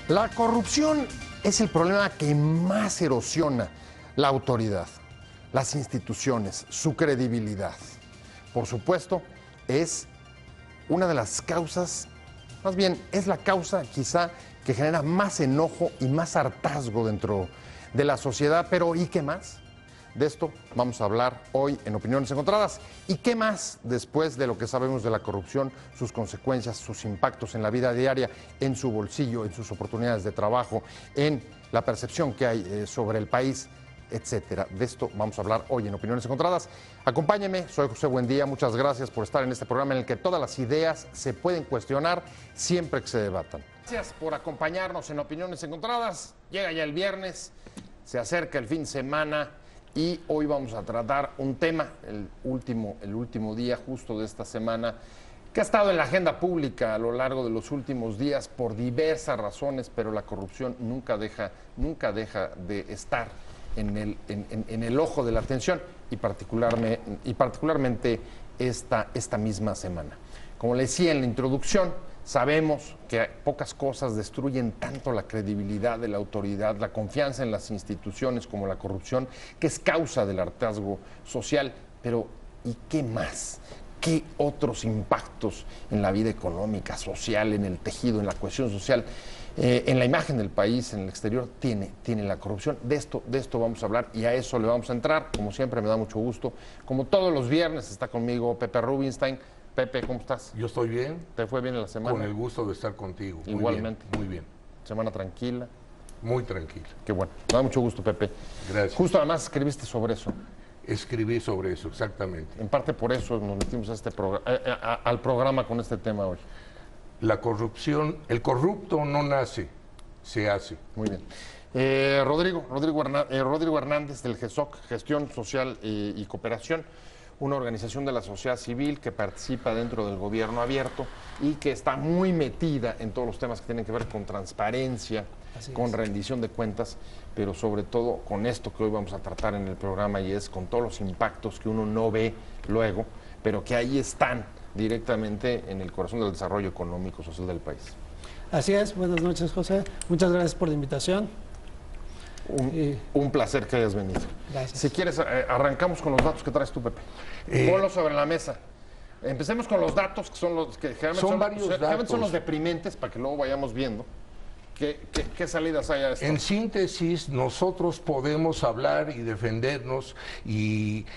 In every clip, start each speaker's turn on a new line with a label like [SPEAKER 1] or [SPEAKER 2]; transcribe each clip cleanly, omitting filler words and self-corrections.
[SPEAKER 1] La corrupción es el problema que más erosiona la autoridad, las instituciones, su credibilidad. Por supuesto, es una de las causas, más bien es la causa quizá que genera más enojo y más hartazgo dentro de la sociedad. Pero ¿y qué más? De esto vamos a hablar hoy en Opiniones Encontradas. ¿Y qué más después de lo que sabemos de la corrupción, sus consecuencias, sus impactos en la vida diaria, en su bolsillo, en sus oportunidades de trabajo, en la percepción que hay sobre el país, etcétera? De esto vamos a hablar hoy en Opiniones Encontradas. Acompáñenme, soy José Buendía, muchas gracias por estar en este programa en el que todas las ideas se pueden cuestionar siempre que se debatan. Gracias por acompañarnos en Opiniones Encontradas. Llega ya el viernes, se acerca el fin de semana. Y hoy vamos a tratar un tema, el último día justo de esta semana, que ha estado en la agenda pública a lo largo de los últimos días por diversas razones, pero la corrupción nunca deja de estar en el ojo de la atención y particularmente esta misma semana. Como le decía en la introducción, sabemos que pocas cosas destruyen tanto la credibilidad de la autoridad, la confianza en las instituciones como la corrupción, que es causa del hartazgo social. Pero ¿y qué más? ¿Qué otros impactos en la vida económica, social, en el tejido, en la cohesión social, en la imagen del país, en el exterior, tiene la corrupción? De esto vamos a hablar y a eso le vamos a entrar. Como siempre, me da mucho gusto. Como todos los viernes está conmigo Pepe Rubinstein. Pepe, ¿cómo estás?
[SPEAKER 2] Yo estoy bien.
[SPEAKER 1] ¿Te fue bien en la semana?
[SPEAKER 2] Con el gusto de estar contigo.
[SPEAKER 1] Igualmente.
[SPEAKER 2] Muy bien.
[SPEAKER 1] Semana tranquila.
[SPEAKER 2] Muy tranquila.
[SPEAKER 1] Qué bueno. Me da mucho gusto, Pepe.
[SPEAKER 2] Gracias.
[SPEAKER 1] Justo además escribiste sobre eso.
[SPEAKER 2] Escribí sobre eso, exactamente.
[SPEAKER 1] En parte por eso nos metimos al programa con este tema hoy.
[SPEAKER 2] La corrupción, el corrupto no nace, se hace.
[SPEAKER 1] Muy bien. Rodrigo Hernández del GESOC, Gestión Social y Cooperación, una organización de la sociedad civil que participa dentro del gobierno abierto y que está muy metida en todos los temas que tienen que ver con transparencia, con rendición de cuentas, pero sobre todo con esto que hoy vamos a tratar en el programa, y es con todos los impactos que uno no ve luego, pero que ahí están directamente en el corazón del desarrollo económico y social del país.
[SPEAKER 3] Así es. Buenas noches, José. Muchas gracias por la invitación.
[SPEAKER 1] Un placer que hayas venido.
[SPEAKER 3] Gracias.
[SPEAKER 1] Si quieres, arrancamos con los datos que traes tú, Pepe. Ponlos sobre la mesa. Empecemos con los datos, que son los que generalmente son los deprimentes, para que luego vayamos viendo qué salidas hay a esto.
[SPEAKER 2] En síntesis, nosotros podemos hablar y defendernos y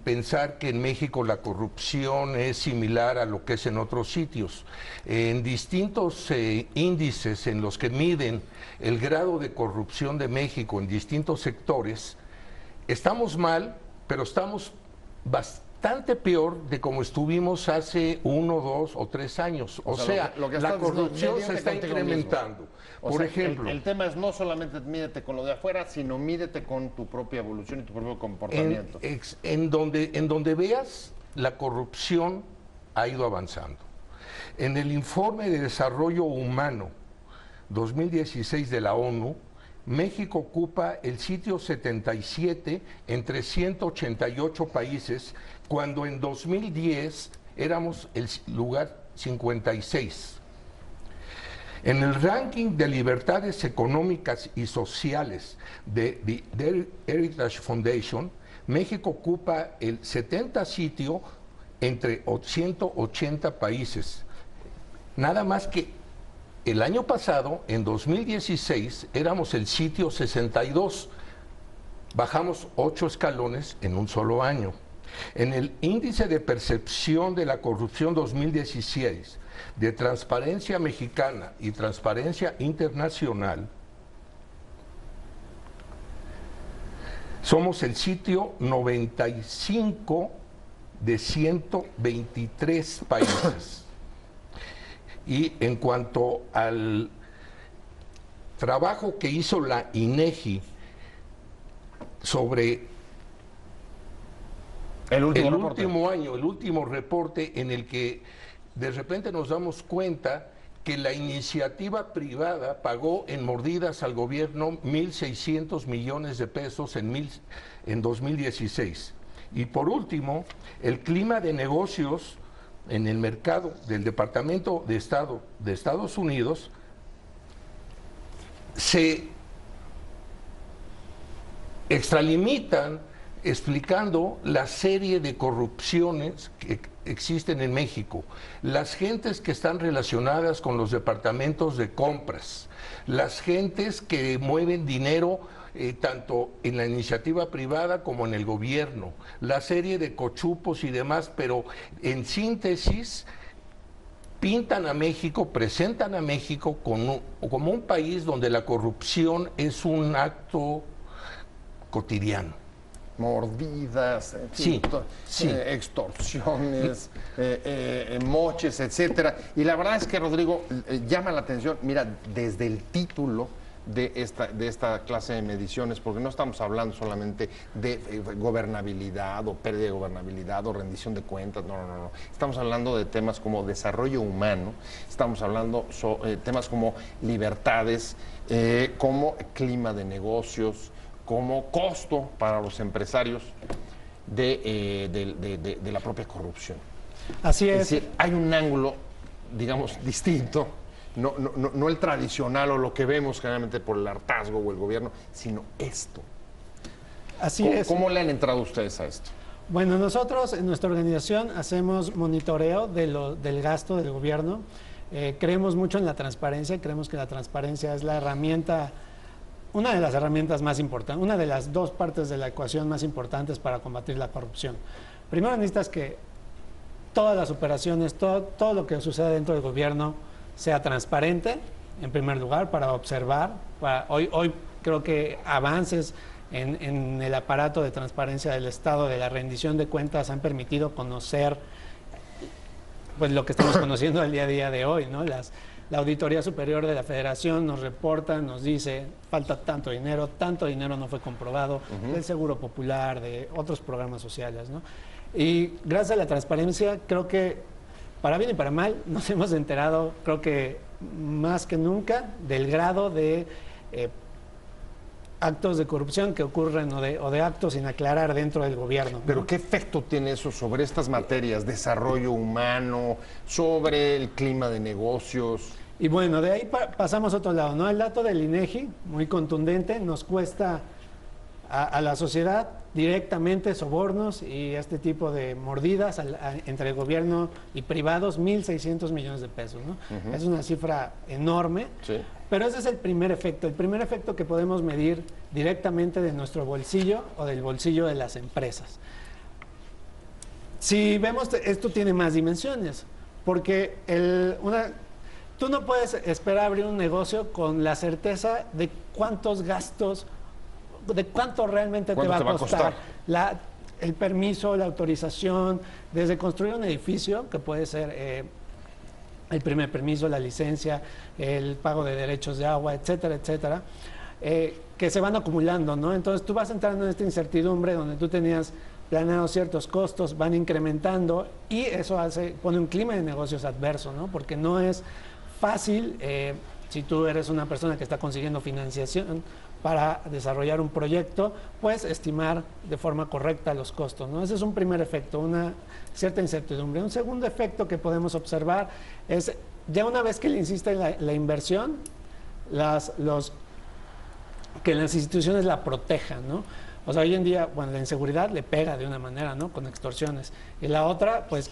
[SPEAKER 2] pensar que en México la corrupción es similar a lo que es en otros sitios. En distintos índices en los que miden el grado de corrupción de México en distintos sectores, estamos mal, pero estamos bastante peor de como estuvimos hace 1, 2 o 3 años. O sea, la corrupción se está incrementando. Por ejemplo,
[SPEAKER 1] el tema es no solamente mídete con lo de afuera, sino mídete con tu propia evolución y tu propio comportamiento.
[SPEAKER 2] En donde veas, la corrupción ha ido avanzando. En el informe de desarrollo humano 2016 de la ONU, México ocupa el sitio 77 entre 188 países, cuando en 2010 éramos el lugar 56. En el ranking de libertades económicas y sociales de The Heritage Foundation, México ocupa el 70 sitio entre 180 países. Nada más que el año pasado, en 2016, éramos el sitio 62. Bajamos 8 escalones en un solo año. En el índice de percepción de la corrupción 2016, de Transparencia Mexicana y Transparencia Internacional, somos el sitio 95 de 123 países. Y en cuanto al trabajo que hizo la INEGI sobre el último reporte, en el que de repente nos damos cuenta que la iniciativa privada pagó en mordidas al gobierno 1.600 millones de pesos en 2016. Y por último, el clima de negocios en el mercado del Departamento de Estado de Estados Unidos se extralimitan explicando la serie de corrupciones que existen en México, las gentes que están relacionadas con los departamentos de compras, las gentes que mueven dinero tanto en la iniciativa privada como en el gobierno, la serie de cochupos y demás, pero en síntesis pintan a México, presentan a México como un país donde la corrupción es un acto cotidiano.
[SPEAKER 1] Mordidas,
[SPEAKER 2] Sí, sí.
[SPEAKER 1] extorsiones, moches, etcétera. Y la verdad es que, Rodrigo, llama la atención, mira, desde el título de esta clase de mediciones, porque no estamos hablando solamente de gobernabilidad o pérdida de gobernabilidad o rendición de cuentas, no. Estamos hablando de temas como desarrollo humano, estamos hablando temas como libertades, como clima de negocios, como costo para los empresarios de la propia corrupción.
[SPEAKER 3] Así
[SPEAKER 1] Es
[SPEAKER 3] es.
[SPEAKER 1] decir, hay un ángulo, digamos, distinto, no el tradicional o lo que vemos generalmente por el hartazgo o el gobierno, sino esto.
[SPEAKER 3] Así es.
[SPEAKER 1] ¿Cómo le han entrado ustedes a esto?
[SPEAKER 3] Bueno, nosotros en nuestra organización hacemos monitoreo del gasto del gobierno. Creemos mucho en la transparencia, creemos que la transparencia es la herramienta, una de las herramientas más importantes, una de las dos partes de la ecuación más importantes para combatir la corrupción. Primero necesitas que todas las operaciones, todo lo que sucede dentro del gobierno sea transparente, en primer lugar, para observar. Hoy creo que avances en el aparato de transparencia del Estado, de la rendición de cuentas, han permitido conocer pues lo que estamos conociendo el día a día de hoy, ¿no? La Auditoría Superior de la Federación nos reporta, nos dice, falta tanto dinero no fue comprobado, del Seguro Popular, de otros programas sociales, ¿no? Y gracias a la transparencia, creo que, para bien y para mal, nos hemos enterado, creo que más que nunca, del grado de actos de corrupción que ocurren o de actos sin aclarar dentro del gobierno, ¿no?
[SPEAKER 1] Pero ¿qué efecto tiene eso sobre estas materias? Desarrollo humano, sobre el clima de negocios.
[SPEAKER 3] Y bueno, de ahí pasamos a otro lado, ¿no? El dato del INEGI, muy contundente, nos cuesta a la sociedad directamente sobornos y este tipo de mordidas entre el gobierno y privados, 1.600 millones de pesos, ¿no? Es una cifra enorme,
[SPEAKER 1] Sí.
[SPEAKER 3] pero ese es el primer efecto que podemos medir directamente de nuestro bolsillo o del bolsillo de las empresas. Si vemos, esto tiene más dimensiones, porque tú no puedes esperar abrir un negocio con la certeza de cuántos gastos, de cuánto realmente te va a costar. El permiso, la autorización, desde construir un edificio, que puede ser el primer permiso, la licencia, el pago de derechos de agua, etcétera, etcétera, que se van acumulando, ¿no? Entonces tú vas entrando en esta incertidumbre donde tú tenías planeados ciertos costos, van incrementando y eso pone un clima de negocios adverso, ¿no? Porque no es fácil, si tú eres una persona que está consiguiendo financiación para desarrollar un proyecto, pues estimar de forma correcta los costos, ¿no? Ese es un primer efecto, una cierta incertidumbre. Un segundo efecto que podemos observar es, ya una vez que le insiste la inversión, que las instituciones la protejan, ¿no? O sea, hoy en día, bueno, la inseguridad le pega de una manera, ¿no? Con extorsiones. Y la otra, pues,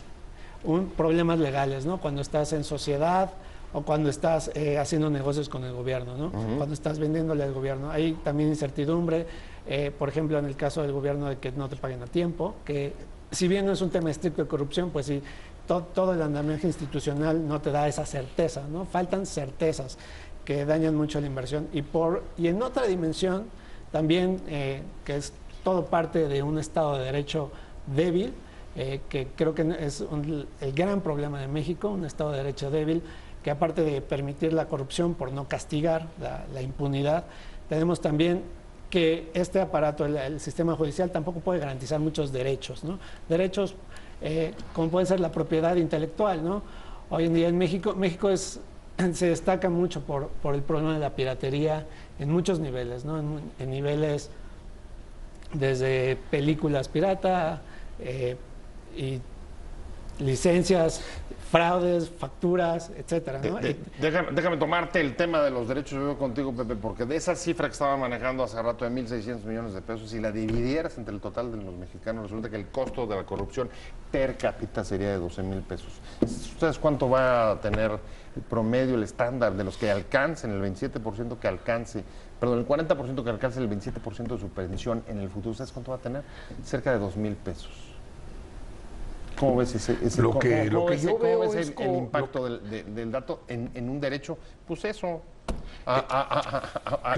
[SPEAKER 3] problemas legales, ¿no? Cuando estás en sociedad o cuando estás haciendo negocios con el gobierno, ¿no? Cuando estás vendiéndole al gobierno. Hay también incertidumbre, por ejemplo, en el caso del gobierno de que no te paguen a tiempo, que si bien no es un tema estricto de corrupción, pues sí, todo el andamiaje institucional no te da esa certeza, ¿no? Faltan certezas que dañan mucho la inversión. Y en otra dimensión, también, que es todo parte de un Estado de Derecho débil, que creo que es el gran problema de México, un Estado de Derecho débil, que aparte de permitir la corrupción por no castigar la impunidad, tenemos también que este aparato, el sistema judicial, tampoco puede garantizar muchos derechos, ¿no? Derechos como puede ser la propiedad intelectual, ¿no? Hoy en día en México se destaca mucho por el problema de la piratería en muchos niveles, ¿no? En niveles desde películas pirata y licencias, fraudes, facturas, etcétera, ¿no?
[SPEAKER 1] Déjame tomarte el tema de los derechos de vivo contigo, Pepe, porque de esa cifra que estaba manejando hace rato de 1.600 millones de pesos, si la dividieras entre el total de los mexicanos, resulta que el costo de la corrupción per cápita sería de 12,000 pesos. ¿Ustedes cuánto va a tener el promedio, el estándar de los que alcancen el 27% que alcance, perdón, el 40% que alcance el 27% de su pensión en el futuro? ¿Sabes cuánto va a tener? Cerca de 2,000 pesos. ¿Cómo ves
[SPEAKER 2] Lo que yo veo es
[SPEAKER 1] el impacto del dato en un derecho? Pues eso, a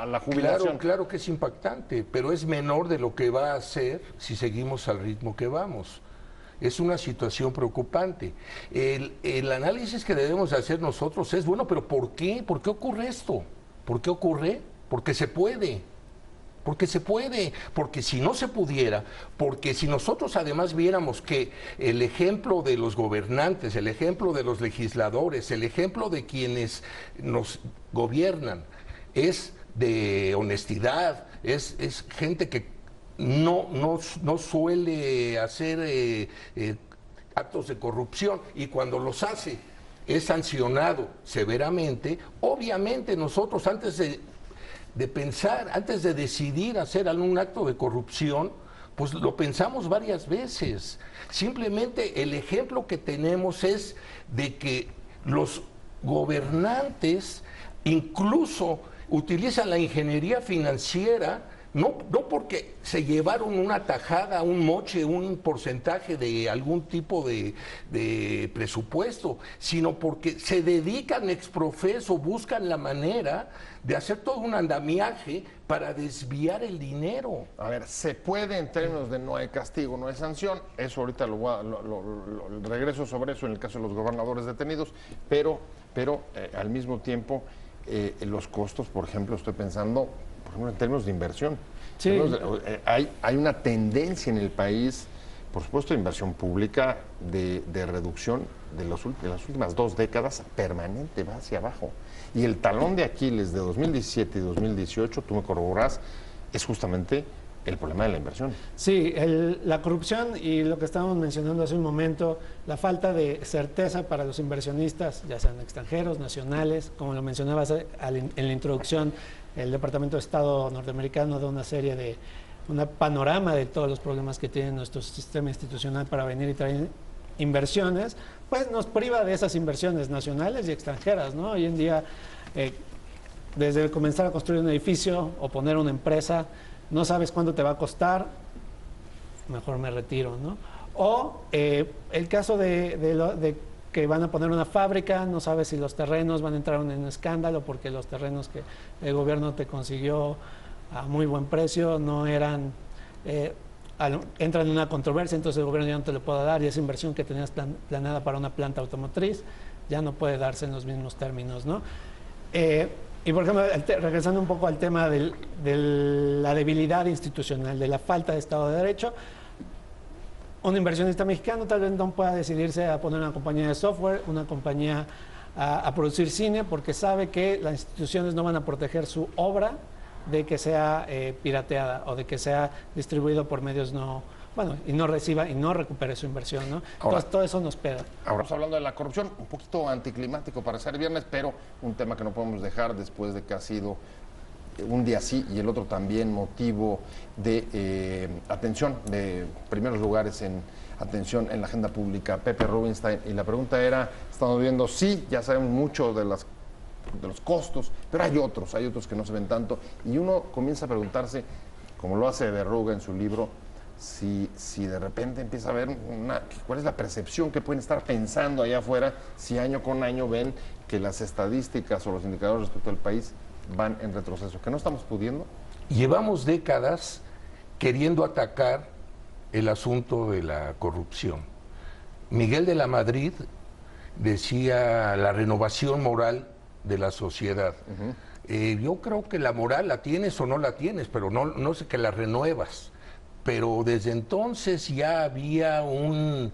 [SPEAKER 1] la jubilación.
[SPEAKER 2] Claro que es impactante, pero es menor de lo que va a ser si seguimos al ritmo que vamos. Es una situación preocupante. El análisis que debemos hacer nosotros es, bueno, pero ¿por qué? ¿Por qué ocurre esto? ¿Por qué ocurre? Porque se puede. Porque se puede, porque si no se pudiera, porque si nosotros además viéramos que el ejemplo de los gobernantes, el ejemplo de los legisladores, el ejemplo de quienes nos gobiernan es de honestidad, es gente que no suele hacer actos de corrupción, y cuando los hace es sancionado severamente, obviamente nosotros antes de pensar, antes de decidir hacer algún acto de corrupción, pues lo pensamos varias veces. Simplemente el ejemplo que tenemos es de que los gobernantes incluso utilizan la ingeniería financiera, no porque se llevaron una tajada, un moche, un porcentaje de algún tipo de presupuesto, sino porque se dedican ex profeso, buscan la manera de hacer todo un andamiaje para desviar el dinero.
[SPEAKER 1] A ver, se puede en términos de no hay castigo, no hay sanción, eso ahorita regreso sobre eso en el caso de los gobernadores detenidos, pero al mismo tiempo los costos, por ejemplo, estoy pensando, por ejemplo, en términos de inversión.
[SPEAKER 3] Sí.
[SPEAKER 1] Hay una tendencia en el país, por supuesto, de inversión pública, de reducción de las últimas 2 décadas, permanente, va hacia abajo. Y el talón de Aquiles de 2017 y 2018, tú me corroborás, es justamente el problema de la inversión.
[SPEAKER 3] Sí, la corrupción y lo que estábamos mencionando hace un momento, la falta de certeza para los inversionistas, ya sean extranjeros, nacionales, como lo mencionabas en la introducción, el Departamento de Estado norteamericano da un panorama de todos los problemas que tiene nuestro sistema institucional para venir y traer inversiones, pues nos priva de esas inversiones nacionales y extranjeras, ¿no? Hoy en día, desde comenzar a construir un edificio o poner una empresa, no sabes cuánto te va a costar, mejor me retiro, ¿no? O el caso de que van a poner una fábrica, no sabes si los terrenos van a entrar en un escándalo porque los terrenos que el gobierno te consiguió a muy buen precio no eran, entran en una controversia, entonces el gobierno ya no te lo puede dar y esa inversión que tenías planeada para una planta automotriz ya no puede darse en los mismos términos, ¿no? Y por ejemplo, regresando un poco al tema de la debilidad institucional, de la falta de Estado de Derecho, un inversionista mexicano tal vez no pueda decidirse a poner una compañía de software, una compañía a producir cine, porque sabe que las instituciones no van a proteger su obra de que sea pirateada o de que sea distribuido por medios y no reciba y no recupere su inversión, ¿no? Entonces todo eso nos pega.
[SPEAKER 1] Ahora estamos hablando de la corrupción, un poquito anticlimático para ser viernes, pero un tema que no podemos dejar después de que ha sido un día sí y el otro también motivo de atención, de primeros lugares en atención en la agenda pública. Pepe Rubinstein, y la pregunta era, estamos viendo, sí, ya sabemos mucho de los costos, pero hay otros que no se ven tanto, y uno comienza a preguntarse, como lo hace Berruga en su libro, si de repente empieza a ver cuál es la percepción que pueden estar pensando allá afuera si año con año ven que las estadísticas o los indicadores respecto al país van en retroceso, que no estamos pudiendo.
[SPEAKER 2] Llevamos décadas queriendo atacar el asunto de la corrupción. Miguel de la Madrid decía la renovación moral de la sociedad. Yo creo que la moral la tienes o no la tienes, pero no sé que la renuevas. Pero desde entonces ya había una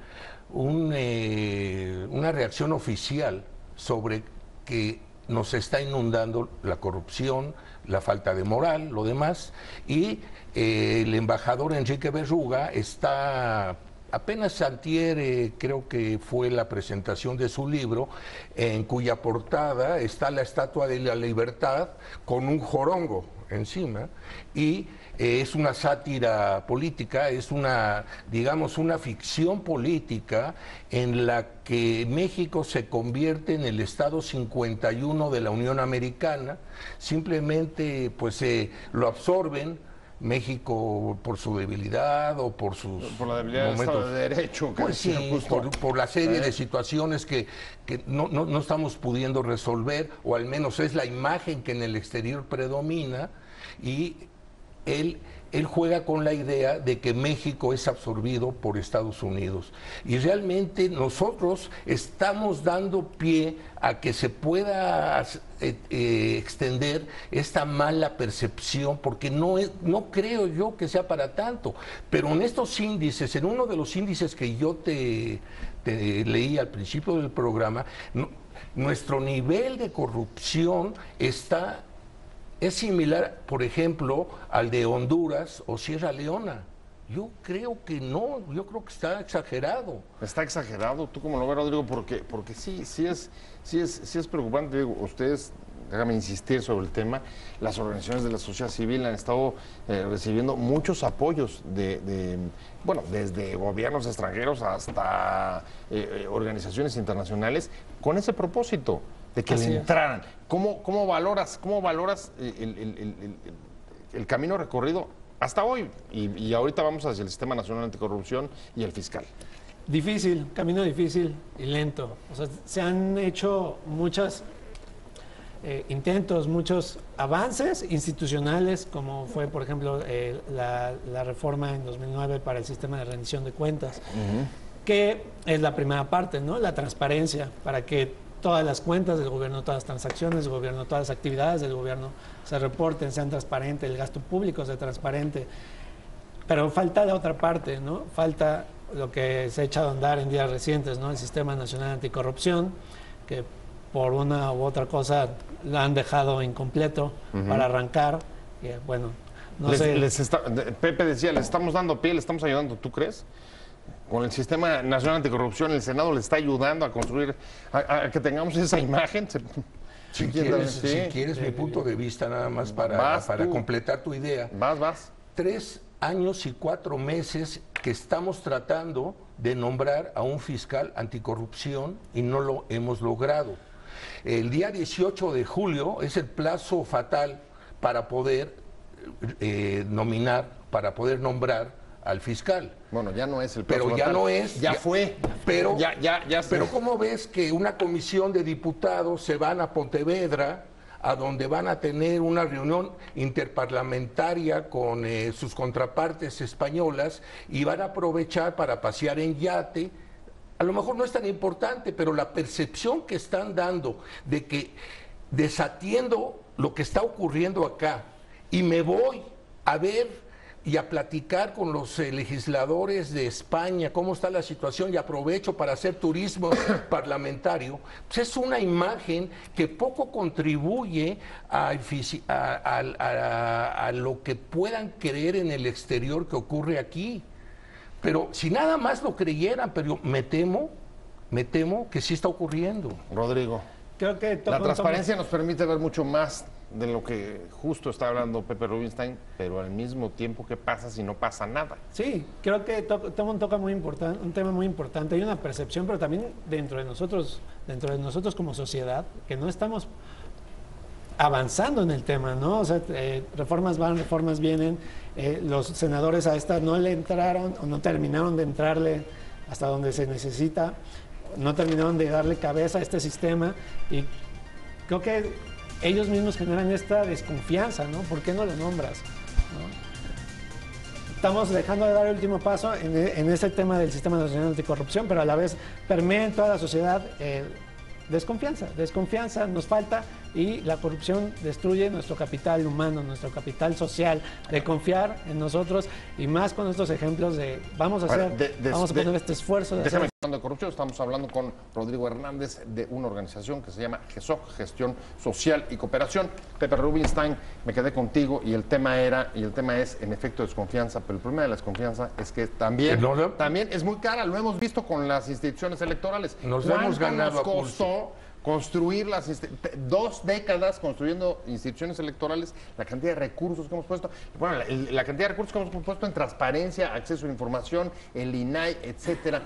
[SPEAKER 2] reacción oficial sobre que nos está inundando la corrupción, la falta de moral, lo demás, y el embajador Enrique Berruga está apenas antier creo que fue la presentación de su libro, en cuya portada está la Estatua de la Libertad con un jorongo encima, y es una sátira política, es una, digamos, una ficción política en la que México se convierte en el Estado 51 de la Unión Americana. Simplemente pues lo absorben México por su debilidad o por sus
[SPEAKER 1] por la debilidad del Estado de Derecho,
[SPEAKER 2] pues sí, por la serie de situaciones que no estamos pudiendo resolver, o al menos es la imagen que en el exterior predomina, y él juega con la idea de que México es absorbido por Estados Unidos. Y realmente nosotros estamos dando pie a que se pueda extender esta mala percepción, porque no creo yo que sea para tanto. Pero en estos índices, en uno de los índices que yo te leí al principio del programa, nuestro nivel de corrupción es similar, por ejemplo, al de Honduras o Sierra Leona. Yo creo que no, yo creo que está exagerado.
[SPEAKER 1] Está exagerado, ¿tú cómo lo ves, Rodrigo? Porque sí es preocupante. Digo, ustedes, déjame insistir sobre el tema, las organizaciones de la sociedad civil han estado recibiendo muchos apoyos bueno, desde gobiernos extranjeros hasta organizaciones internacionales con ese propósito de que le entraran. ¿Cómo valoras el camino recorrido hasta hoy? Y ahorita vamos hacia el Sistema Nacional Anticorrupción y el fiscal.
[SPEAKER 3] Difícil, camino difícil y lento. O sea, se han hecho muchos intentos, muchos avances institucionales, como fue, por ejemplo, la reforma en 2009 para el sistema de rendición de cuentas, que es la primera parte, ¿no? La transparencia, para que todas las cuentas del gobierno, todas las transacciones del gobierno, todas las actividades del gobierno se reporten, sean transparentes, el gasto público sea transparente. Pero falta la otra parte, ¿no? Falta lo que se ha echado a andar en días recientes, ¿no? El Sistema Nacional Anticorrupción, que por una u otra cosa lo han dejado incompleto para arrancar. Y, bueno, no sé.
[SPEAKER 1] Pepe decía, les estamos dando pie, les estamos ayudando, ¿tú crees? Con el Sistema Nacional Anticorrupción, el Senado le está ayudando a construir, a que tengamos esa imagen.
[SPEAKER 2] Si quieres mi punto de vista, nada más para completar tu idea.
[SPEAKER 1] Vas.
[SPEAKER 2] 3 años y 4 meses que estamos tratando de nombrar a un fiscal anticorrupción y no lo hemos logrado. El día 18 de julio es el plazo fatal para poder nombrar al fiscal.
[SPEAKER 1] Bueno, ya no es el plazo
[SPEAKER 2] fatal. Pero ya no es.
[SPEAKER 1] Ya fue.
[SPEAKER 2] Pero, pero ¿cómo ves que una comisión de diputados se van a Pontevedra, a donde van a tener una reunión interparlamentaria con sus contrapartes españolas, y van a aprovechar para pasear en yate? A lo mejor no es tan importante, pero la percepción que están dando de que desatiendo lo que está ocurriendo acá y me voy a ver y a platicar con los legisladores de España cómo está la situación y aprovecho para hacer turismo parlamentario, pues es una imagen que poco contribuye a lo que puedan creer en el exterior que ocurre aquí. Pero si nada más lo creyeran, pero me temo que sí está ocurriendo.
[SPEAKER 1] Rodrigo,
[SPEAKER 3] creo que
[SPEAKER 1] la transparencia nos permite ver mucho más de lo que justo está hablando Pepe Rubinstein, pero al mismo tiempo, ¿qué pasa si no pasa nada?
[SPEAKER 3] Sí, creo que toma un tema muy importante. Hay una percepción, pero también dentro de nosotros como sociedad, que no estamos avanzando en el tema, ¿no? O sea, reformas van, reformas vienen. Los senadores a esta no le entraron o no terminaron de entrarle hasta donde se necesita, no terminaron de darle cabeza a este sistema, y creo que ellos mismos generan esta desconfianza, ¿no? ¿Por qué no lo nombras? ¿No? Estamos dejando de dar el último paso en este tema del Sistema Nacional Anticorrupción, pero a la vez permea en toda la sociedad desconfianza nos falta, y la corrupción destruye nuestro capital humano, nuestro capital social, de confiar en nosotros, y más con estos ejemplos de vamos a poner este esfuerzo de hacer
[SPEAKER 1] Hablando de corrupción, estamos hablando con Rodrigo Hernández de una organización que se llama GESOC, Gestión Social y Cooperación. Pepe Rubinstein, me quedé contigo y el tema es en efecto desconfianza, pero el problema de la desconfianza es que también es muy cara, lo hemos visto con las instituciones electorales.
[SPEAKER 2] Nos hemos ganado
[SPEAKER 1] nos costó construir 2 décadas construyendo instituciones electorales, la cantidad de recursos que hemos puesto, bueno, la cantidad de recursos que hemos puesto en transparencia, acceso a información, el INAI, etcétera.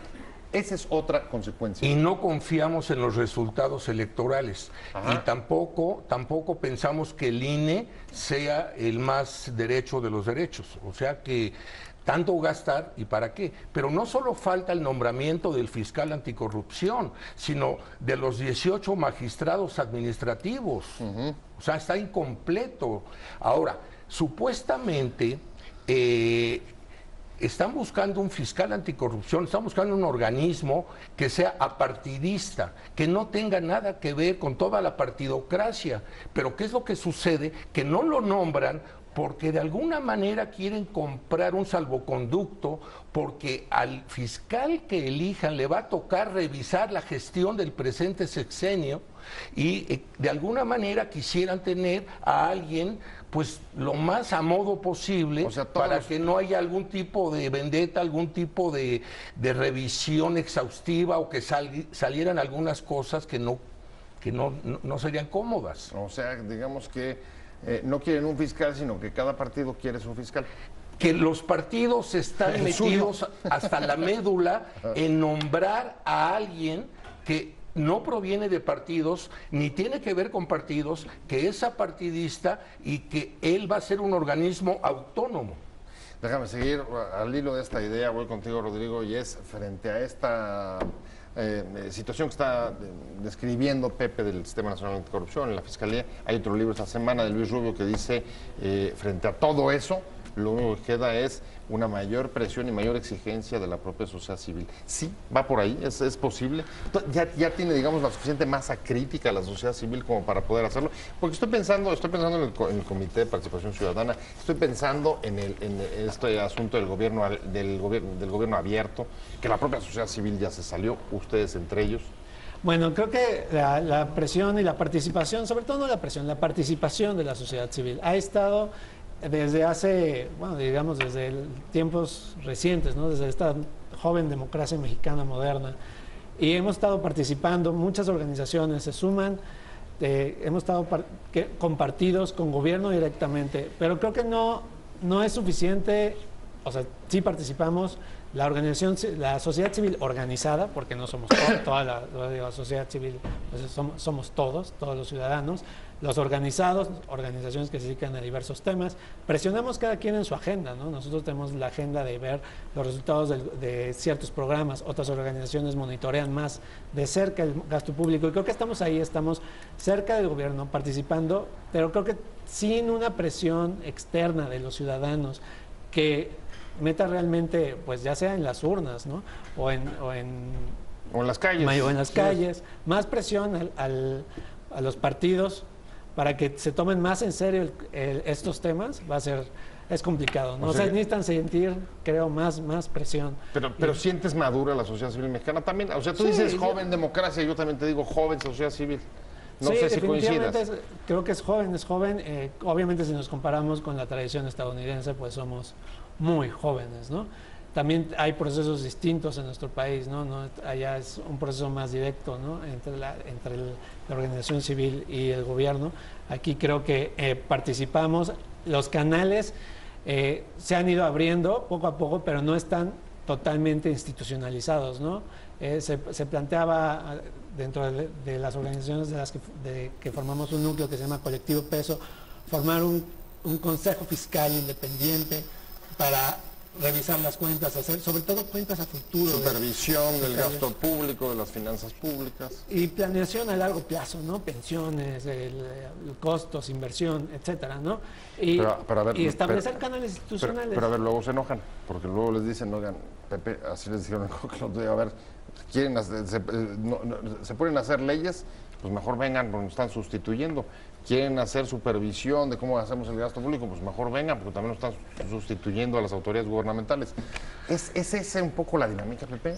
[SPEAKER 1] Esa es otra consecuencia.
[SPEAKER 2] Y no confiamos en los resultados electorales.
[SPEAKER 1] Ajá.
[SPEAKER 2] Y tampoco pensamos que el INE sea el más derecho de los derechos. O sea que tanto gastar y para qué. Pero no solo falta el nombramiento del fiscal anticorrupción, sino de los 18 magistrados administrativos. O sea, está incompleto. Ahora, supuestamente están buscando un fiscal anticorrupción, están buscando un organismo que sea apartidista, que no tenga nada que ver con toda la partidocracia. Pero ¿qué es lo que sucede? Que no lo nombran porque de alguna manera quieren comprar un salvoconducto, porque al fiscal que elijan le va a tocar revisar la gestión del presente sexenio y de alguna manera quisieran tener a alguien pues lo más a modo posible, o sea, para que no haya algún tipo de vendetta, algún tipo de revisión exhaustiva o que salieran algunas cosas que no serían cómodas.
[SPEAKER 1] O sea, digamos que no quieren un fiscal, sino que cada partido quiere su fiscal.
[SPEAKER 2] Que los partidos están metidos hasta la médula en nombrar a alguien que no proviene de partidos, ni tiene que ver con partidos, que es apartidista y que él va a ser un organismo autónomo.
[SPEAKER 1] Déjame seguir al hilo de esta idea, voy contigo, Rodrigo, y es frente a esta situación que está describiendo Pepe del Sistema Nacional Anticorrupción en la Fiscalía. Hay otro libro esta semana de Luis Rubio que dice, frente a todo eso, lo único que queda es una mayor presión y mayor exigencia de la propia sociedad civil. Sí, va por ahí, es posible. Ya tiene, digamos, la suficiente masa crítica la sociedad civil como para poder hacerlo. Porque estoy pensando en el Comité de Participación Ciudadana, estoy pensando en este asunto del gobierno abierto, que la propia sociedad civil ya se salió, ustedes entre ellos.
[SPEAKER 3] Bueno, creo que la presión y la participación, sobre todo no la presión, la participación de la sociedad civil ha estado desde hace, bueno, digamos, desde tiempos recientes, ¿no? Desde esta joven democracia mexicana moderna. Y hemos estado participando, muchas organizaciones se suman, hemos estado con partidos, con gobierno directamente, pero creo que no es suficiente, o sea, sí participamos, la sociedad civil organizada, porque no somos toda la sociedad civil, pues somos todos los ciudadanos, los organizados, organizaciones que se dedican a diversos temas, presionamos cada quien en su agenda, ¿no? Nosotros tenemos la agenda de ver los resultados de ciertos programas, otras organizaciones monitorean más de cerca el gasto público, y creo que estamos ahí, estamos cerca del gobierno, participando, pero creo que sin una presión externa de los ciudadanos que meta realmente, pues ya sea en las urnas, ¿no? O en
[SPEAKER 1] las calles.
[SPEAKER 3] O en las calles, más presión a los partidos para que se tomen más en serio estos temas, es complicado, ¿no? O sea, necesitan sentir, creo, más presión.
[SPEAKER 1] Pero sientes madura la sociedad civil mexicana también. O sea, tú dices joven democracia, yo también te digo joven sociedad civil. No sé si coincidas.
[SPEAKER 3] Creo que es joven. Obviamente, si nos comparamos con la tradición estadounidense, pues somos muy jóvenes, ¿no? También hay procesos distintos en nuestro país, ¿no? Allá es un proceso más directo, ¿no? Entre la organización civil y el gobierno. Aquí creo que participamos, los canales se han ido abriendo poco a poco, pero no están totalmente institucionalizados, ¿no? Se planteaba dentro de las organizaciones que formamos un núcleo que se llama Colectivo Peso, formar un consejo fiscal independiente para revisar las cuentas, hacer sobre todo cuentas a futuro.
[SPEAKER 1] Supervisión del gasto público, de las finanzas públicas.
[SPEAKER 3] Y planeación a largo plazo, ¿no? Pensiones, costos, inversión, etcétera, ¿no? Y establecer canales institucionales.
[SPEAKER 1] Pero a ver, luego se enojan, porque luego les dicen, oigan, Pepe, así les dijeron que los digo, a ver, quieren se ponen a hacer leyes, pues mejor vengan, porque nos están sustituyendo. Quieren hacer supervisión de cómo hacemos el gasto público, pues mejor vengan, porque también nos están sustituyendo a las autoridades gubernamentales. ¿Es esa un poco la dinámica, Pepe?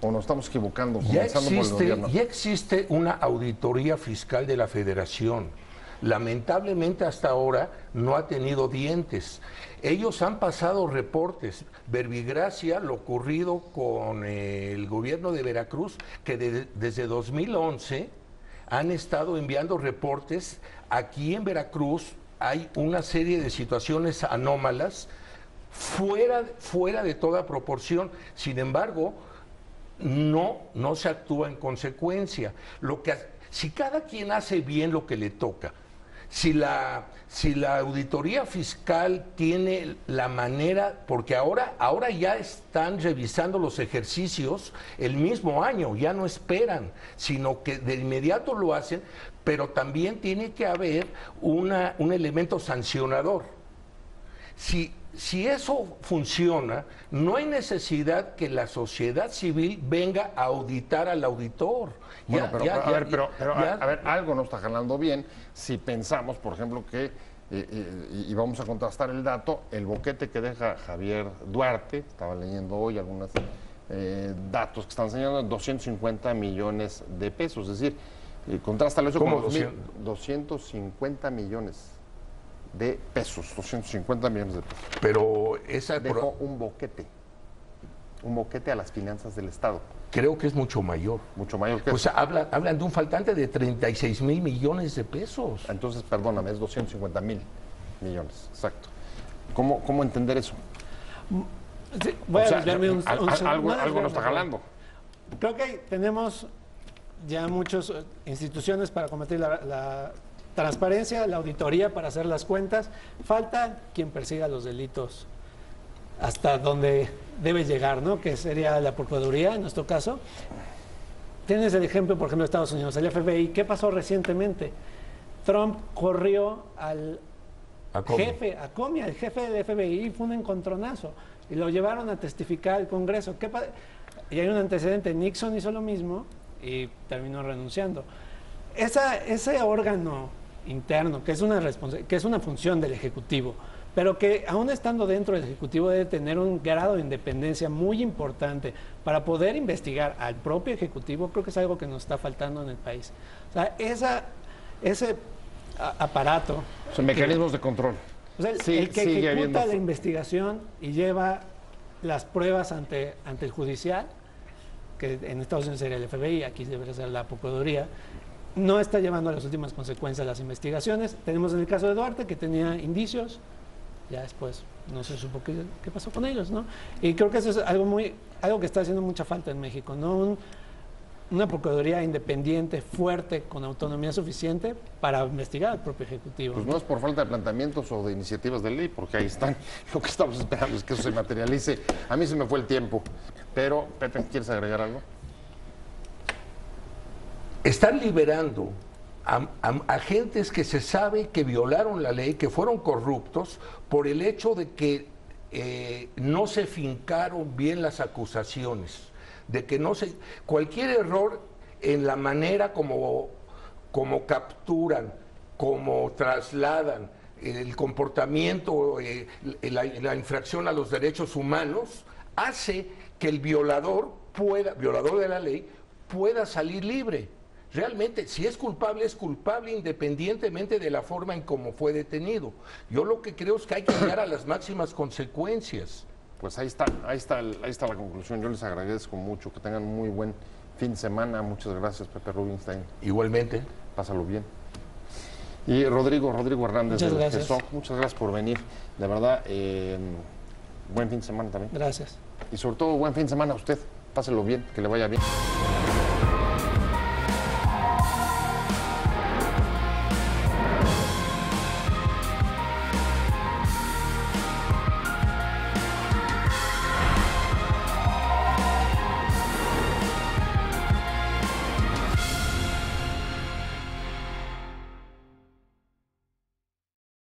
[SPEAKER 1] ¿O nos estamos equivocando? Comenzando por el gobierno.
[SPEAKER 2] Ya existe una auditoría fiscal de la Federación. Lamentablemente hasta ahora no ha tenido dientes. Ellos han pasado reportes. Verbigracia, lo ocurrido con el gobierno de Veracruz, que desde 2011 han estado enviando reportes. Aquí en Veracruz hay una serie de situaciones anómalas fuera de toda proporción. Sin embargo, no se actúa en consecuencia. Si cada quien hace bien lo que le toca, si la auditoría fiscal tiene la manera, porque ahora ya están revisando los ejercicios el mismo año, ya no esperan, sino que de inmediato lo hacen, pero también tiene que haber un elemento sancionador. Si eso funciona, no hay necesidad que la sociedad civil venga a auditar al auditor.
[SPEAKER 1] Bueno, a ver, algo no está jalando bien si pensamos, por ejemplo, que, y vamos a contrastar el dato, el boquete que deja Javier Duarte, estaba leyendo hoy algunos datos que están señalando, 250 millones de pesos, es decir, contrástalo eso con 250 millones de pesos, 250 millones de pesos.
[SPEAKER 2] Pero
[SPEAKER 1] dejó un boquete a las finanzas del Estado.
[SPEAKER 2] Creo que es mucho mayor.
[SPEAKER 1] Mucho mayor que
[SPEAKER 2] eso. O sea, hablan de un faltante de 36,000 millones de pesos.
[SPEAKER 1] Entonces, perdóname, es 250,000 millones, exacto. ¿Cómo entender eso?
[SPEAKER 3] Sí, voy a desviarme
[SPEAKER 1] algo no está jalando.
[SPEAKER 3] Creo que tenemos ya muchas instituciones para combatir la transparencia, la auditoría para hacer las cuentas. Falta quien persiga los delitos hasta donde debe llegar, ¿no? Que sería la Procuraduría, en nuestro caso. Tienes el ejemplo, por ejemplo, de Estados Unidos, el FBI. ¿Qué pasó recientemente? Trump corrió al jefe, a Comey, al jefe del FBI, fue un encontronazo. Y lo llevaron a testificar al Congreso. Y hay un antecedente, Nixon hizo lo mismo y terminó renunciando. Ese órgano interno, que es una función del Ejecutivo, pero que aún estando dentro del Ejecutivo debe tener un grado de independencia muy importante para poder investigar al propio Ejecutivo, creo que es algo que nos está faltando en el país. O sea, ese aparato...
[SPEAKER 1] Son mecanismos de control.
[SPEAKER 3] O sea, el que ejecuta la investigación y lleva las pruebas ante el judicial, que en Estados Unidos sería el FBI, aquí debería ser la Procuraduría, no está llevando a las últimas consecuencias las investigaciones. Tenemos en el caso de Duarte, que tenía indicios, ya después no se supo qué pasó con ellos, ¿no? Y creo que eso es algo que está haciendo mucha falta en México, ¿no? Una Procuraduría independiente, fuerte, con autonomía suficiente para investigar al propio Ejecutivo.
[SPEAKER 1] Pues no es por falta de planteamientos o de iniciativas de ley, porque ahí están. Lo que estamos esperando es que eso se materialice. A mí se me fue el tiempo, pero Pepe, ¿quieres agregar algo?
[SPEAKER 2] Están liberando a agentes que se sabe que violaron la ley, que fueron corruptos, por el hecho de que no se fincaron bien las acusaciones, de que cualquier error en la manera como capturan, como trasladan el comportamiento, la infracción a los derechos humanos, hace que el violador de la ley, pueda salir libre. Realmente, si es culpable independientemente de la forma en cómo fue detenido. Yo lo que creo es que hay que llegar a las máximas consecuencias.
[SPEAKER 1] Pues ahí está la conclusión. Yo les agradezco mucho, que tengan muy buen fin de semana. Muchas gracias, Pepe Rubinstein.
[SPEAKER 2] Igualmente.
[SPEAKER 1] Pásalo bien. Y Rodrigo Hernández
[SPEAKER 3] del GESOC,
[SPEAKER 1] muchas gracias por venir. De verdad, buen fin de semana también.
[SPEAKER 3] Gracias.
[SPEAKER 1] Y sobre todo, buen fin de semana a usted. Páselo bien, que le vaya bien.